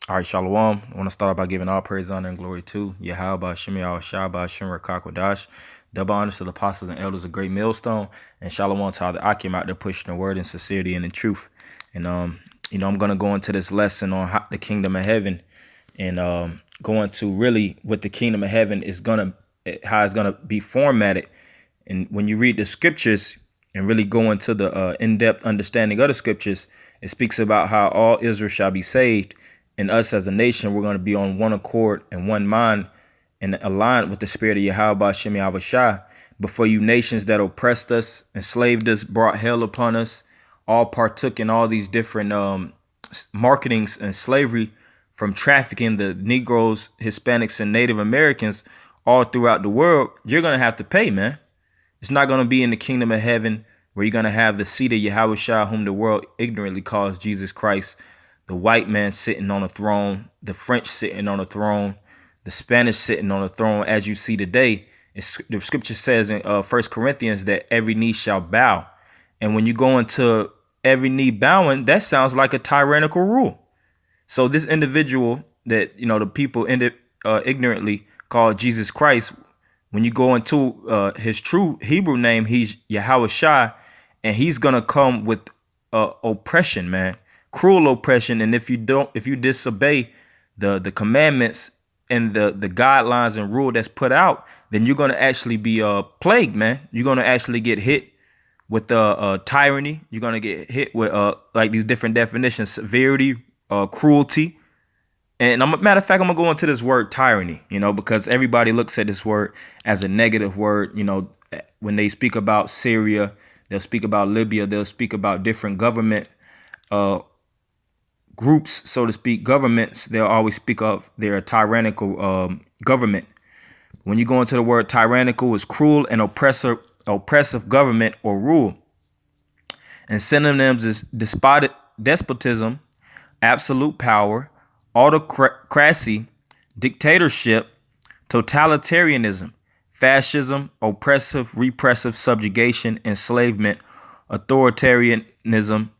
All right, Shalom. I want to start by giving all praise, honor, and glory to Yahweh, Shemi Shaba, Shimra Kakwadash. Double honors to the apostles and elders of Great Millstone, and Shalom to all the Akim out there pushing the word in sincerity and in truth. And I'm gonna go into this lesson on how the kingdom of heaven, and going to really what the kingdom of heaven is how it's gonna be formatted. And when you read the scriptures and really go into the in-depth understanding of the scriptures, it speaks about how all Israel shall be saved. And us as a nation, we're going to be on one accord and one mind and aligned with the spirit of Yahweh Shemi Abashai. Before you nations that oppressed us, enslaved us, brought hell upon us, all partook in all these different marketings and slavery, from trafficking the Negroes, Hispanics, and Native Americans all throughout the world, you're going to have to pay, man. It's not going to be in the kingdom of heaven where you're going to have the seat of Yahweh, whom the world ignorantly calls Jesus Christ. The white man sitting on a throne, the French sitting on a throne, the Spanish sitting on a throne, as you see today. The scripture says in 1 Corinthians that every knee shall bow. And when you go into every knee bowing, that sounds like a tyrannical rule. So this individual that, the people ignorantly call Jesus Christ, when you go into his true Hebrew name, he's Yahweh Shai, and he's going to come with oppression, man. Cruel oppression. And if you disobey the commandments and the guidelines and rule that's put out, then you're going to actually be plagued, man. You're going to actually get hit with tyranny. You're going to get hit with like these different definitions: severity, cruelty. And matter of fact, I'm gonna go into this word tyranny, because everybody looks at this word as a negative word. When they speak about Syria, they'll speak about Libya, they'll speak about different government groups, so to speak, governments. They'll always speak of their tyrannical government. When you go into the word tyrannical, it's cruel and oppressive government or rule. And synonyms is despotism, absolute power, autocracy, dictatorship, totalitarianism, fascism, oppressive, repressive, subjugation, enslavement, authoritarianism,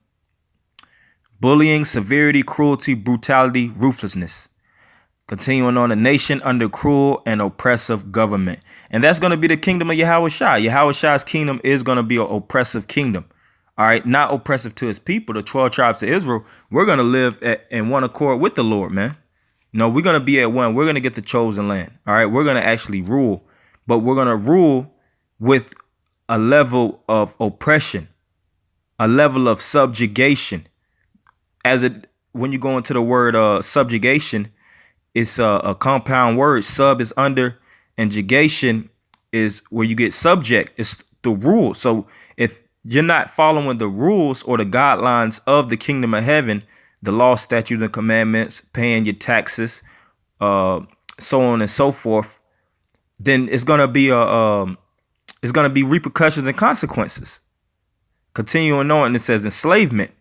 bullying, severity, cruelty, brutality, ruthlessness. Continuing on, a nation under cruel and oppressive government. And that's going to be the kingdom of Yahweh Shai. Yahweh Shai's kingdom is going to be an oppressive kingdom. All right, not oppressive to his people, the 12 tribes of Israel. We're going to live in one accord with the Lord, man. We're going to be at one. We're going to get the chosen land. All right, we're going to actually rule, but we're going to rule with a level of oppression, a level of subjugation. When you go into the word subjugation, it's a compound word. Sub is under, and jugation is where you get subject. It's the rule. So if you're not following the rules or the guidelines of the kingdom of heaven, the law, statutes, and commandments, paying your taxes, so on and so forth, then it's gonna be repercussions and consequences. Continuing on, it says enslavement.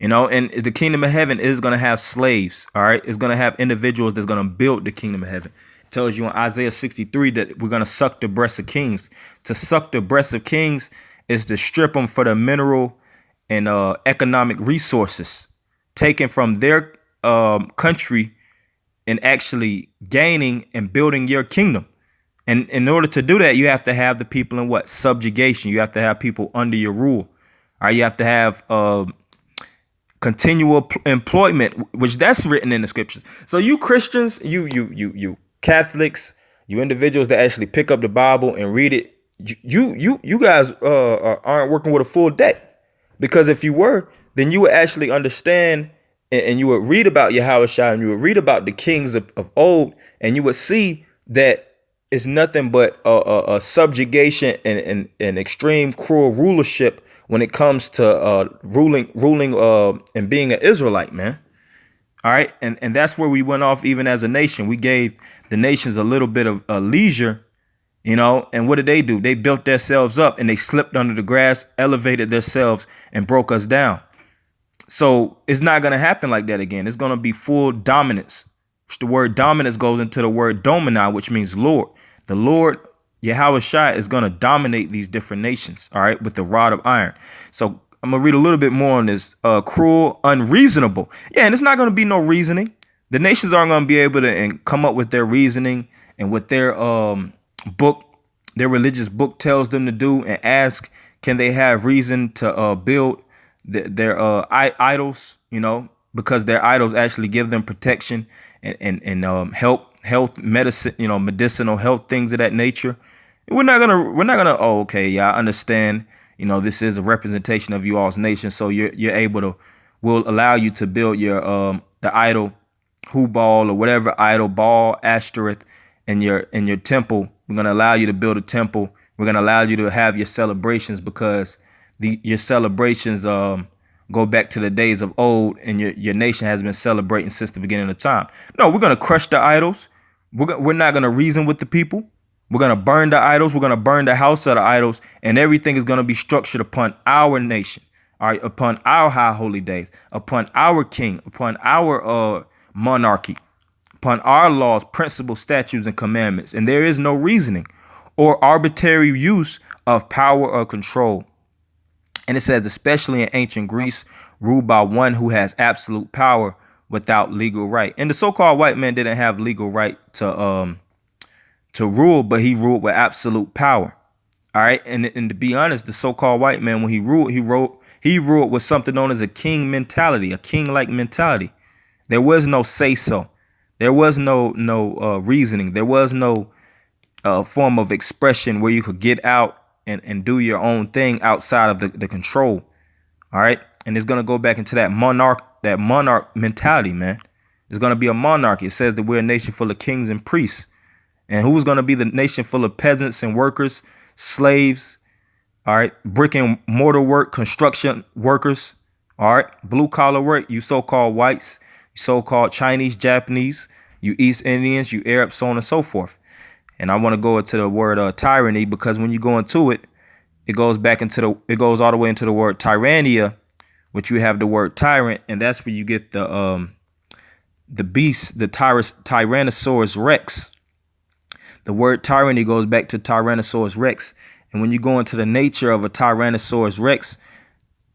And the kingdom of heaven is going to have slaves. All right. It's going to have individuals that's going to build the kingdom of heaven. It tells you in Isaiah 63 that we're going to suck the breasts of kings. To suck the breasts of kings is to strip them for the mineral and economic resources taken from their country and actually gaining and building your kingdom. And in order to do that, you have to have the people in what? Subjugation. You have to have people under your rule. All right. You have to have continual employment, which that's written in the scriptures. So you Christians, you Catholics, you individuals that actually pick up the Bible and read it, you guys aren't working with a full deck, because if you were, then you would actually understand and you would read about Yahweh Shai, and you would read about the kings of old, and you would see that it's nothing but a subjugation and extreme cruel rulership when it comes to ruling and being an Israelite, man. All right. And that's where we went off even as a nation. We gave the nations a little bit of leisure, and what did they do? They built themselves up and they slipped under the grass, elevated themselves and broke us down. So it's not going to happen like that again. It's going to be full dominance. The word dominance goes into the word domini, which means Lord. The Lord Yahweh Shai is going to dominate these different nations, all right, with the rod of iron. So I'm going to read a little bit more on this. Cruel, unreasonable. Yeah, and it's not going to be no reasoning. The nations aren't going to be able to and come up with their reasoning and what their book, their religious book tells them to do, and ask, can they have reason to build their idols? You know, because their idols actually give them protection and health, medicine, you know, medicinal health, things of that nature. We're not gonna. Oh, okay, yeah, I understand. You know, this is a representation of you all's nation, so you're able to, will allow you to build your the idol, Hubal or whatever idol, Baal, Ashtoreth, in your temple. We're gonna allow you to build a temple. We're gonna allow you to have your celebrations because your celebrations go back to the days of old, and your nation has been celebrating since the beginning of time. No, we're gonna crush the idols. We're not gonna reason with the people. We're going to burn the idols. We're going to burn the house of the idols. And everything is going to be structured upon our nation. All right. Upon our high holy days, upon our king, upon our monarchy, upon our laws, principles, statutes, and commandments. And there is no reasoning or arbitrary use of power or control. And it says, especially in ancient Greece, ruled by one who has absolute power without legal right. And the so-called white man didn't have legal right to rule, but he ruled with absolute power. All right. And to be honest, the so-called white man, when he ruled with something known as a king mentality, a king-like mentality. There was no say-so. There was no reasoning. There was no form of expression where you could get out and do your own thing outside of the control. All right. And it's going to go back into that monarch mentality, man. It's going to be a monarchy. It says that we're a nation full of kings and priests. And who's going to be the nation full of peasants and workers, slaves, all right, brick and mortar work, construction workers, all right, blue collar work, you so-called whites, you so-called Chinese, Japanese, you East Indians, you Arabs, so on and so forth. And I want to go into the word tyranny, because when you go into it, it goes all the way into the word tyrannia, which you have the word tyrant, and that's where you get the beast, the Tyrannosaurus Rex. The word tyranny goes back to Tyrannosaurus Rex. And when you go into the nature of a Tyrannosaurus Rex,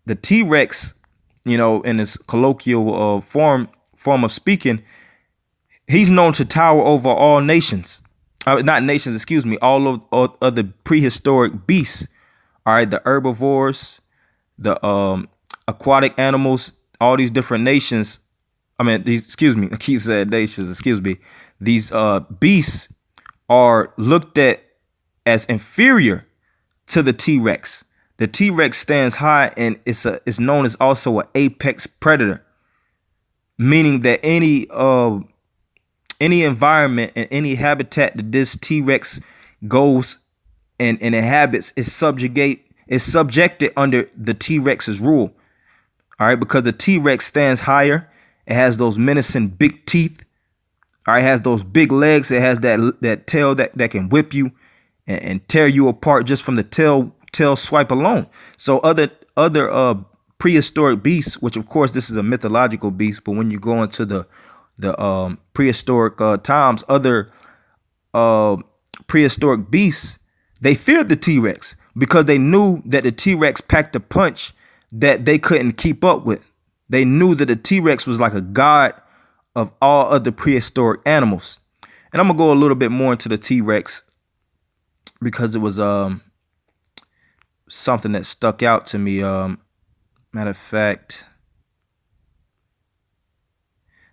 the T-Rex, you know, in its colloquial form of speaking, he's known to tower over all nations. Not nations, excuse me, all of the prehistoric beasts. All right, the herbivores, the aquatic animals, all these different nations. I keep saying nations, excuse me. These beasts are looked at as inferior to the T-Rex. The T-Rex stands high, and it's known as also an apex predator, meaning that any environment and any habitat that this T-Rex goes and inhabits is subjected under the T-Rex's rule. All right, because the T-Rex stands higher, it has those menacing big teeth. All right, it has those big legs. It has that tail that can whip you and tear you apart just from the tail swipe alone. So other prehistoric beasts, which of course this is a mythological beast, but when you go into the prehistoric times, other prehistoric beasts, they feared the T-Rex because they knew that the T-Rex packed a punch that they couldn't keep up with. They knew that the T-Rex was like a god of all other prehistoric animals. And I'm gonna go a little bit more into the T-Rex because it was something that stuck out to me. Matter of fact,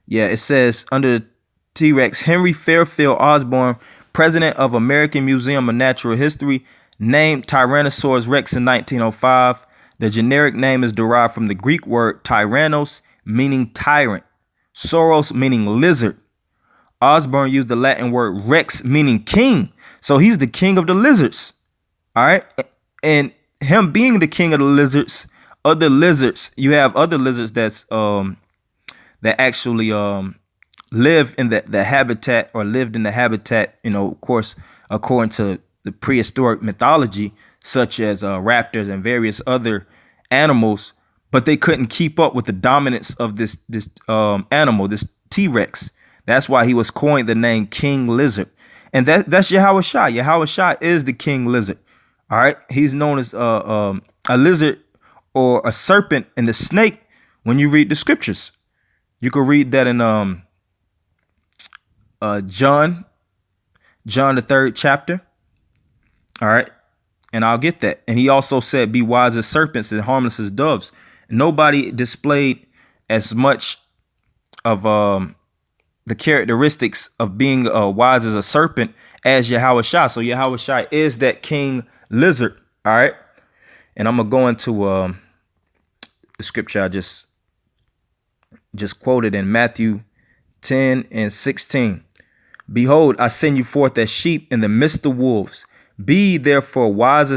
yeah, it says under the T-Rex, Henry Fairfield Osborn, president of American Museum of Natural History, named Tyrannosaurus Rex in 1905. The generic name is derived from the Greek word tyrannos, meaning tyrant, Soros, meaning lizard. Osborn used the Latin word rex, meaning king. So he's the king of the lizards. All right. And him being the king of the lizards, you have other lizards that actually live in the habitat, or lived in the habitat, you know, of course, according to the prehistoric mythology, such as raptors and various other animals, but they couldn't keep up with the dominance of this animal, this T-Rex. That's why he was coined the name King Lizard. And that's Yahweh Shai. Yahweh Shai is the King Lizard. All right. He's known as a lizard or a serpent and the snake when you read the scriptures. You can read that in John the third chapter. All right. And I'll get that. And he also said, be wise as serpents and harmless as doves. Nobody displayed as much of the characteristics of being wise as a serpent as Yahweh Shai. So Yahweh Shai is that king lizard. All right. And I'm going to go into the scripture I just quoted in Matthew 10:16. Behold, I send you forth as sheep in the midst of wolves. Be therefore wise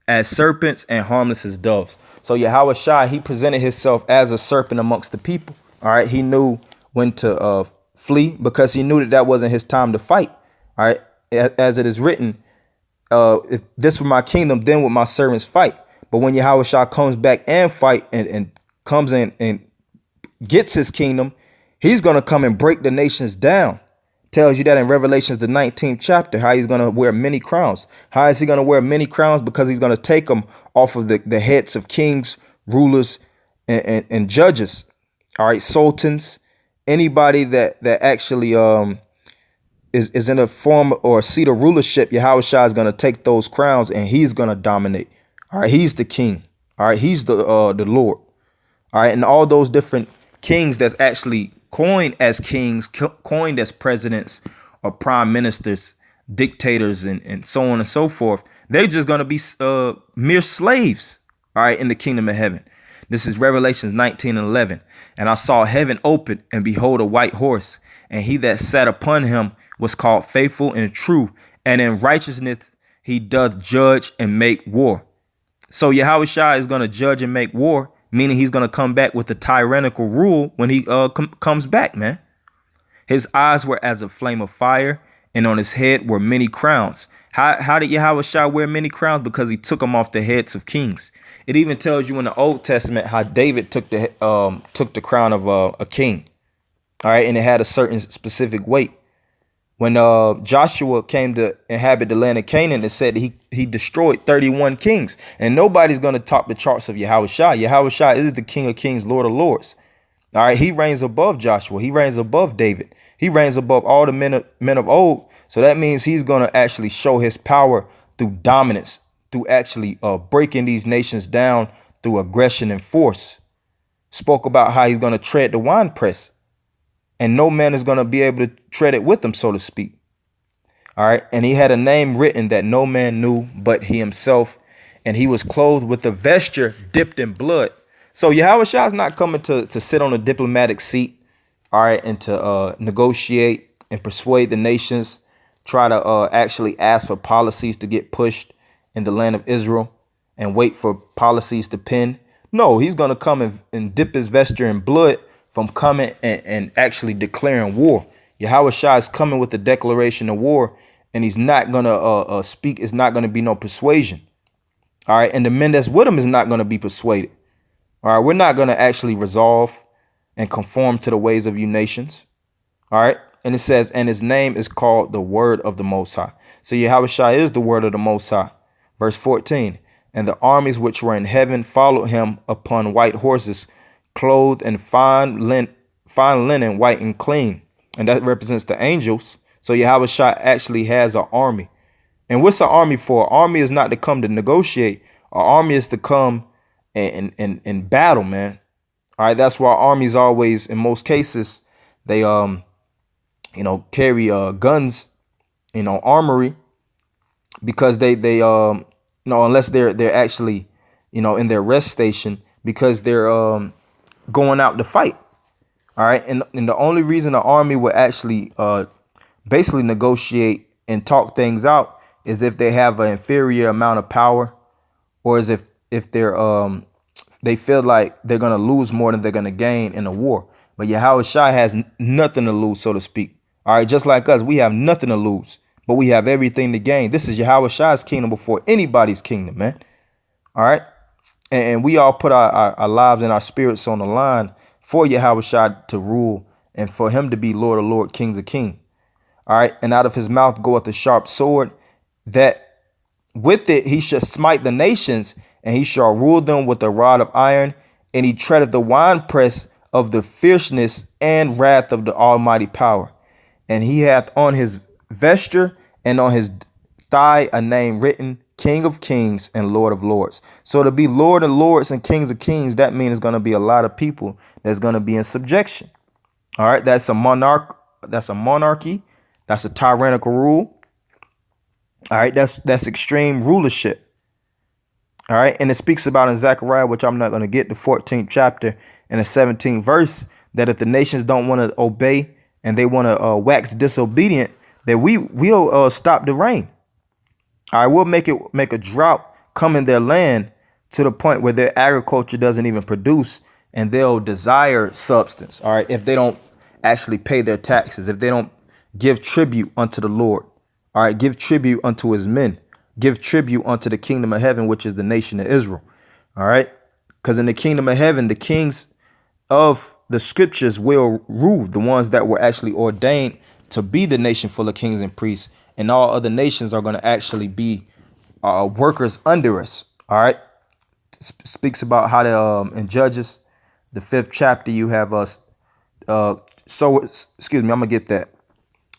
as serpents and harmless as doves. So Yahweh Shai, he presented himself as a serpent amongst the people. All right. He knew when to flee because he knew that wasn't his time to fight. All right. As it is written, if this were my kingdom, then would my servants fight. But when Yahweh Shai comes back and fight and comes in and gets his kingdom, he's going to come and break the nations down. Tells you that in Revelations, the 19th chapter, how he's going to wear many crowns. How is he going to wear many crowns? Because he's going to take them off of the heads of kings, rulers, and judges. All right, sultans, anybody that actually is in a form or a seat of rulership. Yahweh Shai is going to take those crowns and he's going to dominate. All right, he's the king. All right, he's the Lord. All right, and all those different kings that's actually coined as kings, coined as presidents or prime ministers, dictators, and so on and so forth. They're just going to be mere slaves, all right, in the kingdom of heaven. This is Revelations 19:11. And I saw heaven open, and behold, a white horse, and he that sat upon him was called Faithful and True, and in righteousness he doth judge and make war. So Yahweh Shai is going to judge and make war, meaning he's going to come back with a tyrannical rule when he comes back, man. His eyes were as a flame of fire, and on his head were many crowns. How did Yahweh Shai wear many crowns? Because he took them off the heads of kings. It even tells you in the Old Testament how David took the crown of a king. All right, and it had a certain specific weight. When Joshua came to inhabit the land of Canaan, it said he destroyed 31 kings. And nobody's going to top the charts of Yahweh Shai. Yahweh Shai is the King of Kings, Lord of Lords. All right, he reigns above Joshua. He reigns above David. He reigns above all the men of old. So that means he's going to actually show his power through dominance, through actually breaking these nations down through aggression and force. Spoke about how he's going to tread the winepress. And no man is going to be able to tread it with him, so to speak. All right. And he had a name written that no man knew but he himself. And he was clothed with a vesture dipped in blood. So Yahweh Shai is not coming to sit on a diplomatic seat. All right. And to negotiate and persuade the nations, try to actually ask for policies to get pushed in the land of Israel and wait for policies to pen. No, he's going to come and dip his vesture in blood from coming and actually declaring war. Yahweh Shai is coming with the declaration of war, and he's not going to speak. It's not going to be no persuasion. All right. And the men that's with him is not going to be persuaded. All right. We're not going to actually resolve and conform to the ways of you nations. All right. And it says, and his name is called the word of the Most High. So Yahweh Shai is the word of the Most High. Verse 14. And the armies which were in heaven followed him upon white horses, clothed in fine linen, white and clean. And that represents the angels. So Yahweh Shai actually has an army. And what's an army for? An army is not to come to negotiate. An army is to come and battle, man. All right. That's why armies always, in most cases, they carry guns, armory, because they unless they're actually, in their rest station, because they're going out to fight. All right. And the only reason the army would actually basically negotiate and talk things out is if they have an inferior amount of power, or as if they're they feel like they're going to lose more than they're going to gain in a war. But Yahweh Shai has nothing to lose, so to speak. All right. Just like us, we have nothing to lose, but we have everything to gain. This is Yahweh Shai's kingdom before anybody's kingdom, man. All right. And we all put our lives and our spirits on the line for Yahweh Shai to rule and for him to be Lord of Lord, Kings of King. All right. And out of his mouth goeth a sharp sword, that with it he shall smite the nations, and he shall rule them with a rod of iron, and he treadeth the winepress of the fierceness and wrath of the Almighty power. and he hath on his vesture and on his thigh a name written, King of Kings and Lord of Lords. So to be Lord of Lords and Kings of Kings, that means it's going to be a lot of people that's going to be in subjection. All right, that's a monarch. That's a monarchy. That's a tyrannical rule. All right, that's extreme rulership. All right, and it speaks about in Zechariah, which I'm not going to get, the 14th chapter and the 17th verse, that if the nations don't want to obey and they want to wax disobedient, that we'll stop the rain. All right, we'll make a drought come in their land to the point where their agriculture doesn't even produce, and they'll desire substance. All right, if they don't actually pay their taxes, if they don't give tribute unto the Lord. All right, give tribute unto his men. Give tribute unto the kingdom of heaven, which is the nation of Israel. All right, because in the kingdom of heaven, the kings of the scriptures will rule, the ones that were actually ordained to be the nation full of kings and priests, and all other nations are going to actually be workers under us. All right, speaks about how to in Judges, the 5th chapter, you have us. Excuse me, I'm gonna get that.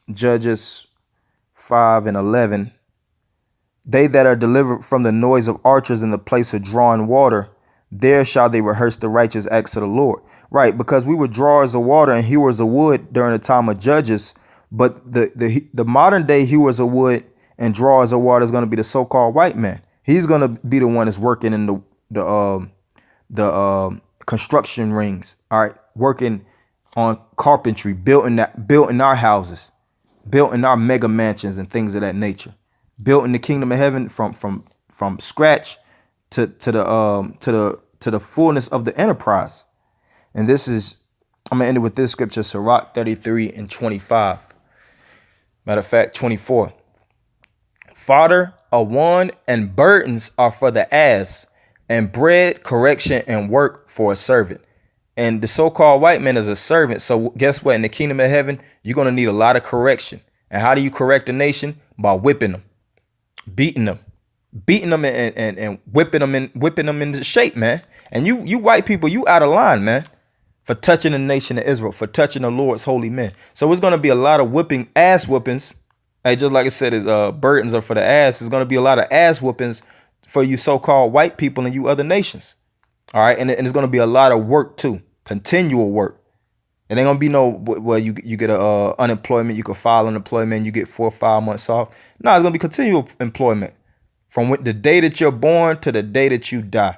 Judges 5 and 11. They that are delivered from the noise of archers in the place of drawing water, there shall they rehearse the righteous acts of the Lord. Right, because we were drawers of water and hewers of wood during the time of Judges, but the modern day hewers of wood and drawers of water is going to be the so-called white man. He's going to be the one that's working in the construction rings. All right, working on carpentry, built in our houses, built in our mega mansions and things of that nature, built in the kingdom of heaven from scratch to the fullness of the enterprise. And this is, I'm gonna end it with this scripture, Sirach 33 and 25. Matter of fact, 24. Fodder are one, and burdens are for the ass, and bread, correction, and work for a servant. And the so-called white man is a servant. So guess what? In the kingdom of heaven, you're going to need a lot of correction. And how do you correct a nation? By whipping them, beating them, and whipping them into shape, man. And you white people, you out of line, man, for touching the nation of Israel, for touching the Lord's holy men. So it's going to be a lot of ass whoopings. Hey, just like I said, burdens are for the ass. There's going to be a lot of ass whoopings for you so-called white people and you other nations. All right. And it's going to be a lot of work, too. Continual work. It ain't going to be no, well, you get unemployment. You can file unemployment. You get 4 or 5 months off. No, it's going to be continual employment from the day that you're born to the day that you die.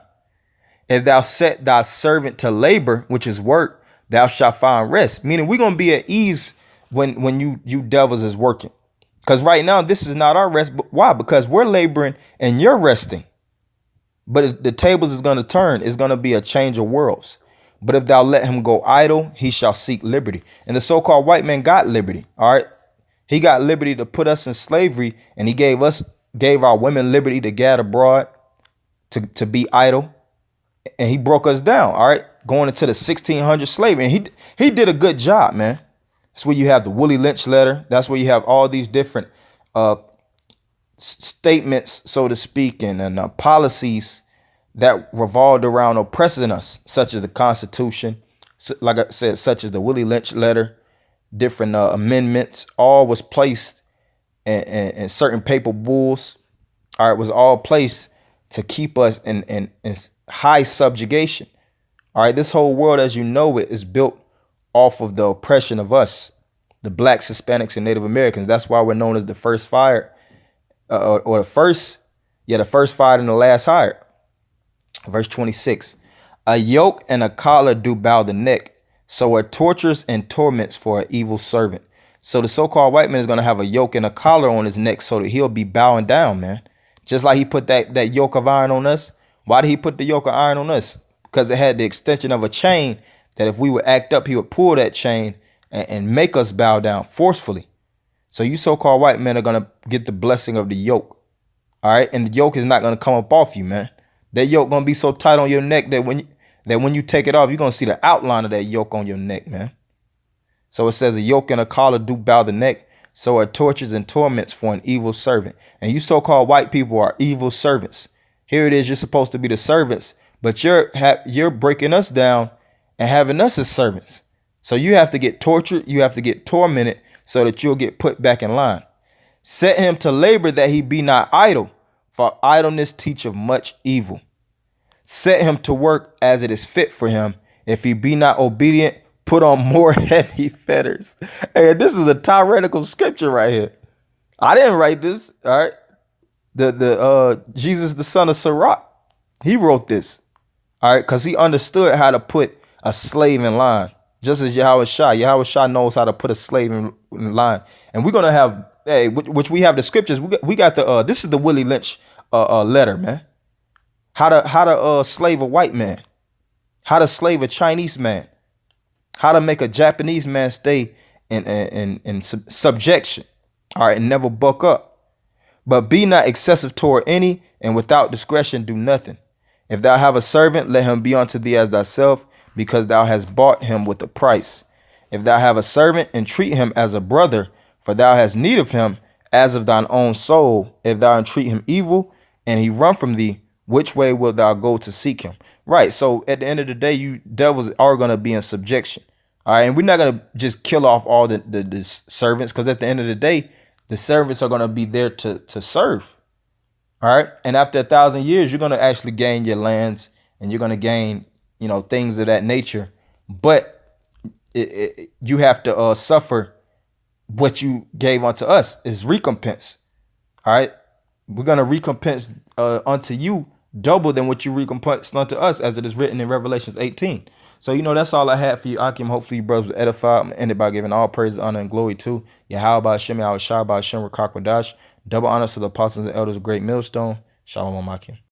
If thou set thy servant to labor, which is work, thou shalt find rest. Meaning we're going to be at ease when you devils is working. Because right now, this is not our rest. But why? Because we're laboring and you're resting. But the tables is going to turn. It's going to be a change of worlds. But if thou let him go idle, he shall seek liberty. And the so-called white man got liberty. All right. He got liberty to put us in slavery. And he gave our women liberty to gad abroad, to be idle. And he broke us down. All right. Going into the 1600 slavery. And he did a good job, man. That's where you have the Willie Lynch letter. That's where you have all these different statements, so to speak, and policies that revolved around oppressing us, such as the Constitution, like I said, such as the Willie Lynch letter, different amendments, all was placed in certain paper bulls. All right, was all placed to keep us in high subjugation. All right, this whole world, as you know it, is built off of the oppression of us, the blacks, Hispanics, and Native Americans. That's why we're known as the first fired, or the first fired and the last hired. Verse 26, a yoke and a collar do bow the neck, so are tortures and torments for an evil servant. So the so-called white man is going to have a yoke and a collar on his neck so that he'll be bowing down, man. Just like he put that yoke of iron on us. Why did he put the yoke of iron on us? Because it had the extension of a chain that if we would act up, he would pull that chain and make us bow down forcefully. So you so-called white men are going to get the blessing of the yoke. All right. And the yoke is not going to come up off you, man. That yoke going to be so tight on your neck that when you take it off, you're going to see the outline of that yoke on your neck, man. So it says a yoke and a collar do bow the neck. So are tortures and torments for an evil servant. And you so-called white people are evil servants. Here it is. You're supposed to be the servants, but you're breaking us down and having us as servants. So you have to get tortured. You have to get tormented so that you'll get put back in line. Set him to labor that he be not idle, for idleness teacheth much evil. Set him to work as it is fit for him. If he be not obedient, put on more heavy fetters. Hey, this is a tyrannical scripture right here. I didn't write this. All right. Jesus, the son of Sirach, he wrote this. All right, because he understood how to put a slave in line, just as Yahweh Shah knows how to put a slave in line. And we're gonna have, hey, which we have the scriptures. We got the this is the Willie Lynch letter, man. How to slave a white man, how to slave a Chinese man, how to make a Japanese man stay in subjection, all right, and never buck up. But be not excessive toward any, and without discretion do nothing. If thou have a servant, let him be unto thee as thyself, because thou hast bought him with a price. If thou have a servant, entreat him as a brother, for thou hast need of him as of thine own soul. If thou entreat him evil, and he run from thee, which way wilt thou go to seek him? Right. So at the end of the day, you devils are going to be in subjection. All right. And we're not going to just kill off all the servants, because at the end of the day, the servants are going to be there to serve. All right. And after 1,000 years, you're going to actually gain your lands, and you're going to gain, things of that nature. But you have to suffer what you gave unto us is recompense. All right. We're going to recompense unto you double than what you recompense unto us, as it is written in Revelations 18. So, that's all I had for you, Akim. Hopefully, you brothers were edified. I'm going to end it by giving all praise, honor, and glory to Yahweh, Hashem, Yahweh Shai, Hashem, Rakak, Wadash. Double honors to the apostles and elders of Great Millstone. Shalom, Akim.